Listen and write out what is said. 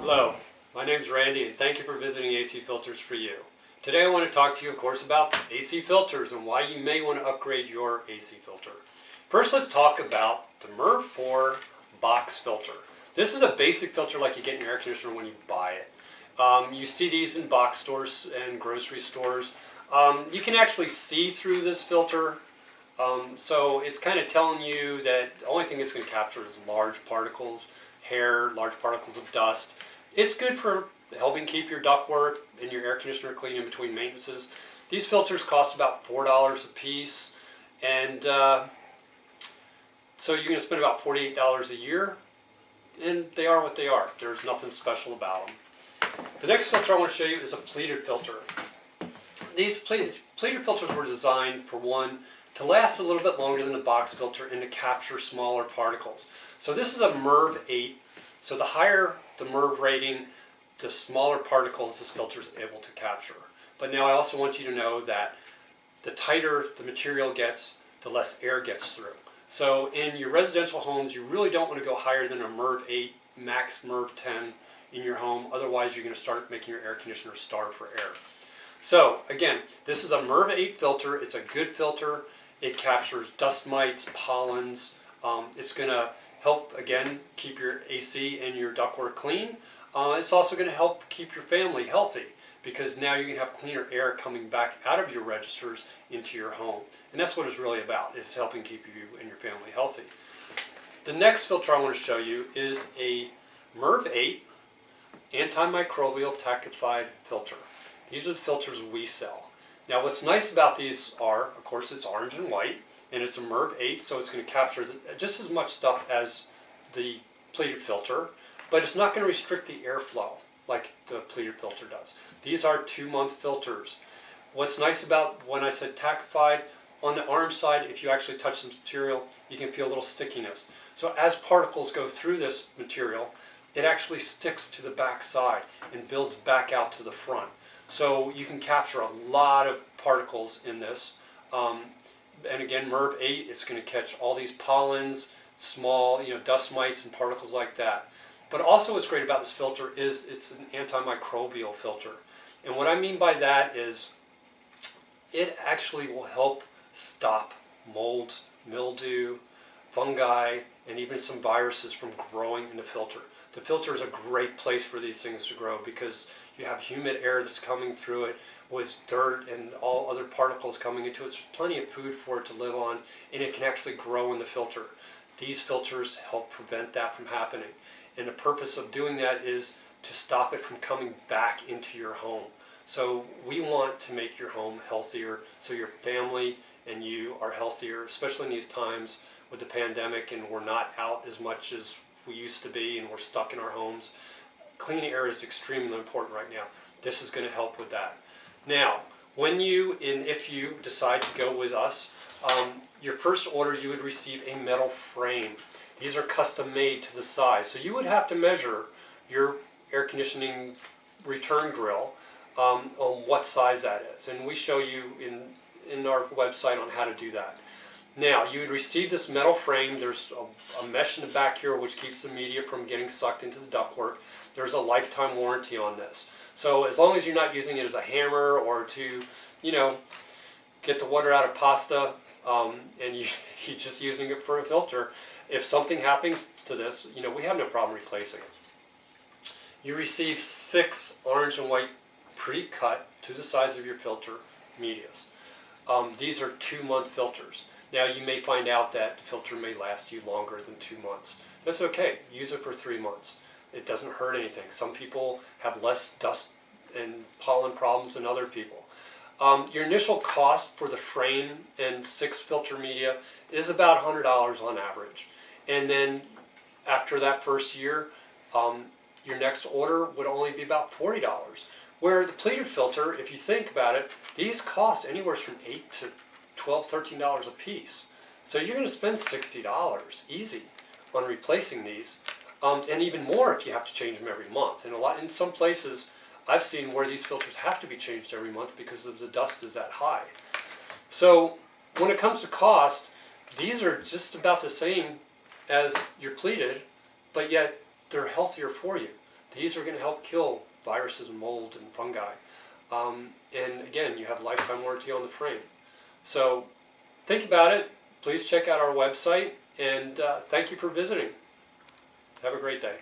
Hello, my name's Randy and thank you for visiting AC Filters for You. Today I want to talk to you, of course, about AC filters and why you may want to upgrade your AC filter. First, let's talk about the MERV 4 box filter. This is a basic filter like you get in your air conditioner when you buy it. You see these in box stores and grocery stores. You can actually see through this filter, so it's kind of telling you that the only thing it's going to capture is large particles, hair, large particles of dust. It's good for helping keep your ductwork and your air conditioner clean in between maintenances. These filters cost about $4 a piece, and so you're going to spend about $48 a year, and they are what they are. There's nothing special about them. The next filter I want to show you is a pleated filter. These pleated filters were designed, for one, to last a little bit longer than a box filter and to capture smaller particles. So this is a MERV 8, so the higher the MERV rating, the smaller particles this filter is able to capture. But now I also want you to know that the tighter the material gets, the less air gets through. So in your residential homes, you really don't want to go higher than a MERV 8, max MERV 10 in your home. Otherwise, you're going to start making your air conditioner starve for air. So again, this is a MERV 8 filter. It's a good filter. It captures dust mites, pollens. It's going to help, again, keep your AC and your ductwork clean. It's also going to help keep your family healthy, because now you're going to have cleaner air coming back out of your registers into your home. And that's what it's really about. It's helping keep you and your family healthy. The next filter I want to show you is a MERV 8 antimicrobial tackified filter. These are the filters we sell. Now what's nice about these are, of course, it's orange and white, and it's a MERV 8, so it's going to capture just as much stuff as the pleated filter, but it's not going to restrict the airflow like the pleated filter does. These are 2-month filters. What's nice about when I said tackified, on the orange side, if you actually touch the material, you can feel a little stickiness. So as particles go through this material, it actually sticks to the back side and builds back out to the front. So you can capture a lot of particles in this. And again, MERV 8 is going to catch all these pollens, small, dust mites and particles like that. But also what's great about this filter is it's an antimicrobial filter. And what I mean by that is it actually will help stop mold, mildew, fungi, and even some viruses from growing in the filter. The filter is a great place for these things to grow because you have humid air that's coming through it with dirt and all other particles coming into it. There's plenty of food for it to live on, and it can actually grow in the filter. These filters help prevent that from happening. And the purpose of doing that is to stop it from coming back into your home. So we want to make your home healthier so your family and you are healthier, especially in these times with the pandemic and we're not out as much as we used to be and we're stuck in our homes. Clean air is extremely important right now. This is going to help with that. Now, if you decide to go with us, your first order you would receive a metal frame. These are custom made to the size. So you would have to measure your air conditioning return grill on what size that is. And we show you in our website on how to do that. Now, you would receive this metal frame. There's a mesh in the back here which keeps the media from getting sucked into the ductwork. There's a lifetime warranty on this. So as long as you're not using it as a hammer or to, get the water out of pasta, and you're just using it for a filter, if something happens to this, we have no problem replacing it. You receive 6 orange and white pre-cut to the size of your filter medias. These are 2-month filters. Now you may find out that the filter may last you longer than 2 months. That's okay. Use it for 3 months. It doesn't hurt anything. Some people have less dust and pollen problems than other people. Your initial cost for the frame and 6 filter media is about $100 on average. And then after that first year, your next order would only be about $40. Where the pleated filter, if you think about it, these cost anywhere from $8 to $12, $13 a piece. So you're going to spend $60 easy on replacing these, and even more if you have to change them every month. And in some places, I've seen where these filters have to be changed every month because the dust is that high. So when it comes to cost, these are just about the same as your pleated, but yet they're healthier for you. These are going to help kill viruses, mold, and fungi. And again, you have lifetime warranty on the frame. So think about it. Please check out our website, and thank you for visiting. Have a great day.